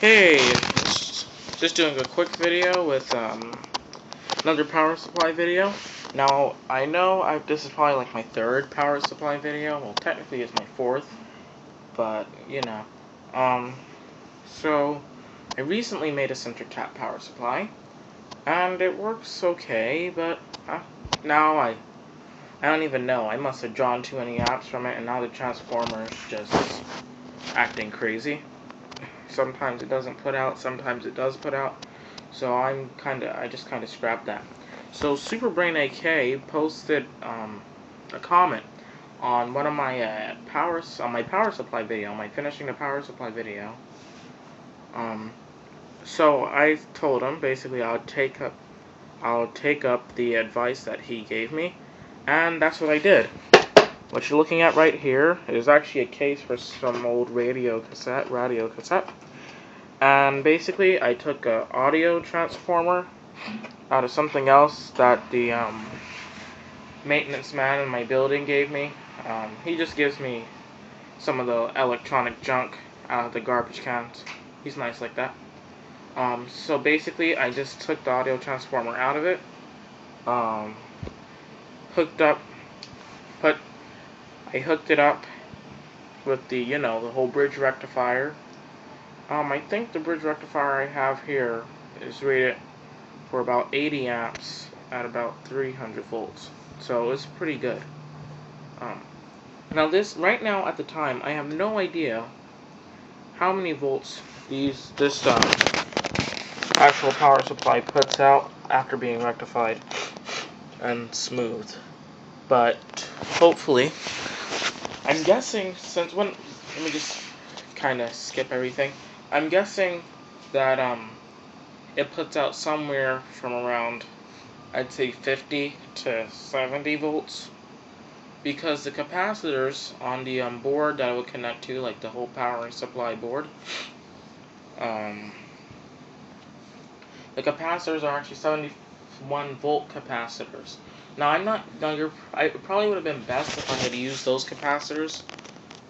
Hey, just doing a quick video with another power supply video. Now, I know this is probably like my third power supply video. Well, technically it's my fourth, but you know. So I recently made a center tap power supply, and it works okay, but now I don't even know. I must have drawn too many apps from it, and now the transformer is just acting crazy. Sometimes it doesn't put out, sometimes it does put out. So I just kinda scrapped that. So Superbrain AK posted a comment on one of my power supply video, my finishing the power supply video. So I told him basically I'll take up the advice that he gave me, and that's what I did. What you're looking at right here is actually a case for some old radio cassette. And basically, I took an audio transformer out of something else that the maintenance man in my building gave me. He just gives me some of the electronic junk out of the garbage cans. He's nice like that. So basically, I just took the audio transformer out of it, I hooked it up with the whole bridge rectifier. I think the bridge rectifier I have here is rated for about 80 amps at about 300 volts. So it's pretty good. Now right now at the time, I have no idea how many volts this actual power supply puts out after being rectified and smoothed. But hopefully, I'm guessing let me just kind of skip everything. I'm guessing that it puts out somewhere from around, I'd say 50 to 70 volts, because the capacitors on the board that I would connect to, like the whole power supply board, the capacitors are actually 71 volt capacitors. Now it probably would have been best if I had used those capacitors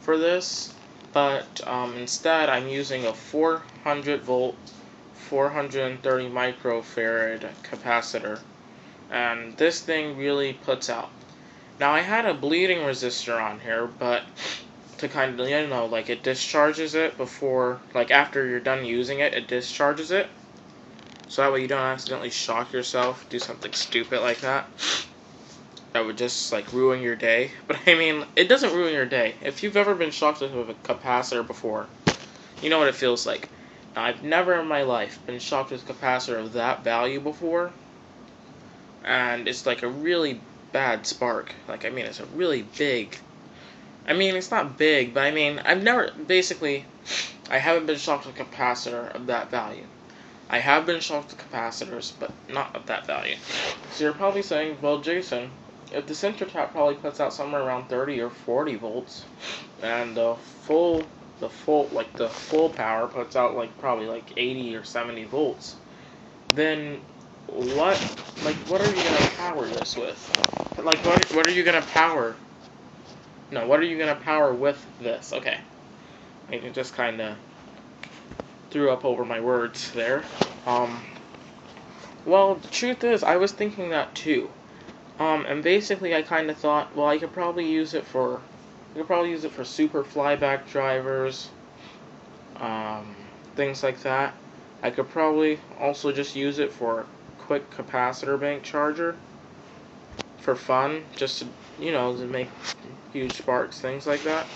for this, but instead I'm using a 400 volt 430 microfarad capacitor, and this thing really puts out. Now I had a bleeding resistor on here, but to kind of like it discharges it before, like after you're done using it, it discharges it, so that way you don't accidentally shock yourself, do something stupid like that. That would just like ruin your day. But I mean, it doesn't ruin your day. If you've ever been shocked with a capacitor before, you know what it feels like. Now, I've never in my life been shocked with a capacitor of that value before, and it's like a really bad spark. Like, I mean, it's a really big. I mean, it's not big, but I mean, I haven't been shocked with a capacitor of that value. I have been shocked with capacitors, but not of that value. So you're probably saying, well, Jason, if the center tap probably puts out somewhere around 30 or 40 volts, and the full power puts out probably 80 or 70 volts, then what are you gonna power this with? What are you gonna power? No, what are you gonna power with this? Okay, I just kind of threw up over my words there. Well, the truth is, I was thinking that too. And basically I kind of thought, well, I could probably use it for super flyback drivers, things like that. I could probably also just use it for a quick capacitor bank charger for fun, just to, to make huge sparks, things like that.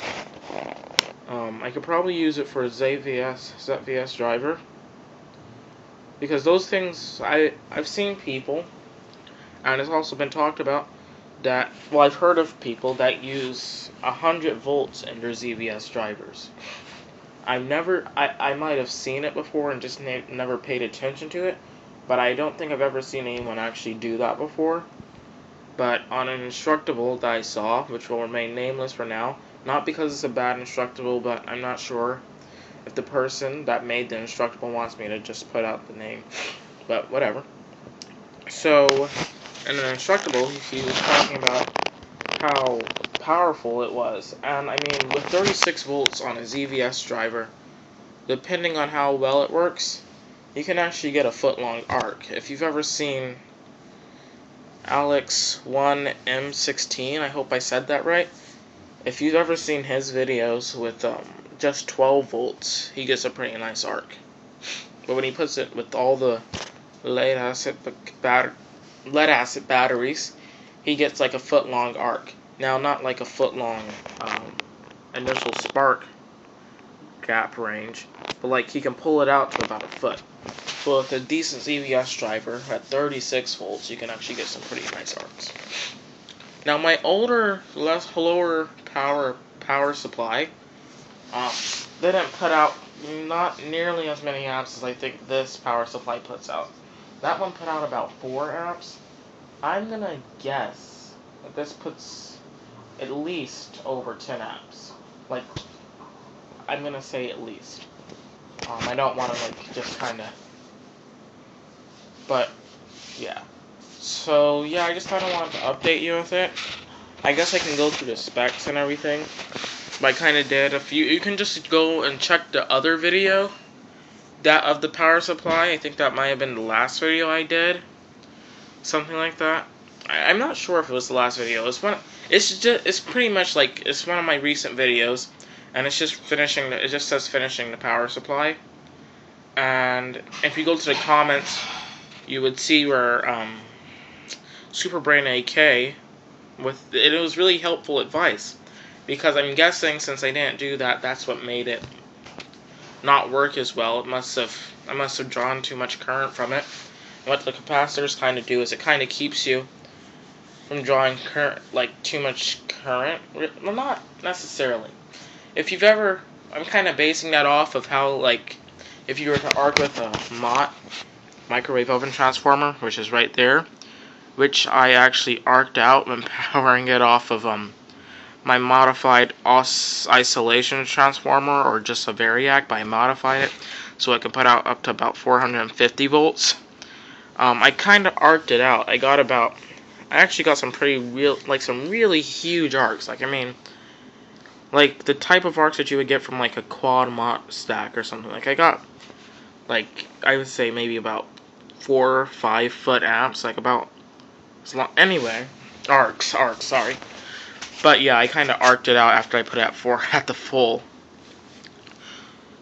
I could probably use it for a ZVS driver, because those things, I've seen people, and it's also been talked about, that, well, I've heard of people that use 100 volts in their ZVS drivers. I might have seen it before and just never paid attention to it, but I don't think I've ever seen anyone actually do that before. But on an Instructable that I saw, which will remain nameless for now, not because it's a bad Instructable, but I'm not sure if the person that made the Instructable wants me to just put out the name, but whatever. So, in an Instructable, he was talking about how powerful it was, and I mean, with 36 volts on a ZVS driver, depending on how well it works, you can actually get a foot-long arc. If you've ever seen Alex1M16, I hope I said that right. If you've ever seen his videos with just 12 volts, he gets a pretty nice arc. But when he puts it with all the lead acid batteries, he gets like a foot-long arc. Now, not like a foot-long initial spark gap range, but like he can pull it out to about a foot. So with a decent ZVS driver at 36 volts, you can actually get some pretty nice arcs. Now my older, lower power supply, they didn't put out not nearly as many amps as I think this power supply puts out. That one put out about 4 amps. I'm gonna guess that this puts at least over 10 amps. Like, I'm gonna say at least. I don't want to like just kind of, but yeah. So yeah, I just kind of wanted to update you with it. I guess I can go through the specs and everything. But I kind of did a few. You can just go and check the other video that of the power supply. I think that might have been the last video I did, something like that. I'm not sure if it was the last video. It's pretty much like it's one of my recent videos. And it's just finishing. It just says finishing the power supply. And if you go to the comments, you would see where Superbrain AK it was really helpful advice, because I'm guessing since I didn't do that, that's what made it not work as well. I must have drawn too much current from it. And what the capacitors kind of do is it kind of keeps you from drawing current, like too much current. Well, not necessarily. If you've ever, I'm kind of basing that off of how, like, if you were to arc with a MOT, microwave oven transformer, which is right there, which I actually arced out when powering it off of my modified isolation transformer, or just a Variac, but I modified it so I could put out up to about 450 volts. I kind of arced it out. I actually got some some really huge arcs. Like, I mean, like the type of arcs that you would get from like a quad MOT stack or something. Like I got, like I would say maybe about 4 or 5 foot amps, like about as long. Anyway, arcs. Sorry, but yeah, I kind of arced it out after I put it at the full.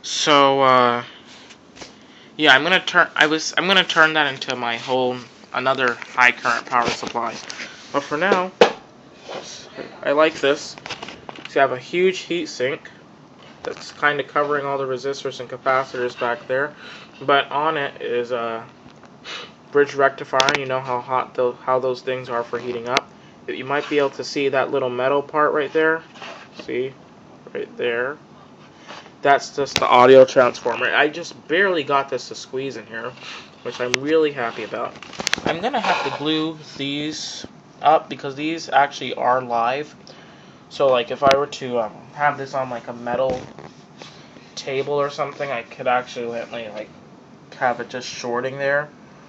So yeah, I'm gonna turn that into my another high current power supply. But for now, I like this. So you have a huge heat sink that's kind of covering all the resistors and capacitors back there, but on it is a bridge rectifier. You know how those things are for heating up. You might be able to see that little metal part right there. See, right there. That's just the audio transformer. I just barely got this to squeeze in here, which I'm really happy about. I'm gonna have to glue these up because these actually are live. So like if I were to have this on like a metal table or something, I could actually like have it just shorting there,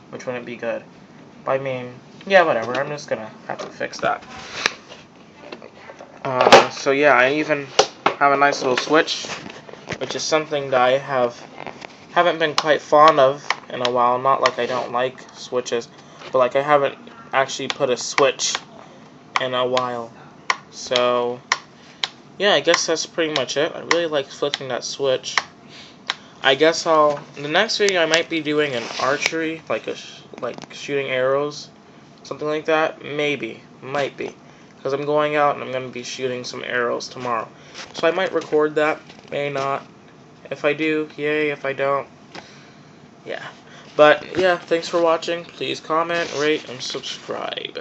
which wouldn't be good. But I mean, yeah, whatever. I'm just gonna have to fix that. So yeah, I even have a nice little switch, which is something that I haven't been quite fond of in a while. Not like I don't like switches, but like I haven't actually put a switch in a while. So yeah, I guess that's pretty much it. I really like flicking that switch. I guess the next video I might be doing an archery, like shooting arrows, something like that. Might be, because I'm going out and I'm going to be shooting some arrows tomorrow. So I might record that, may not. If I do, yay. If I don't, yeah. But yeah, thanks for watching. Please comment, rate, and subscribe.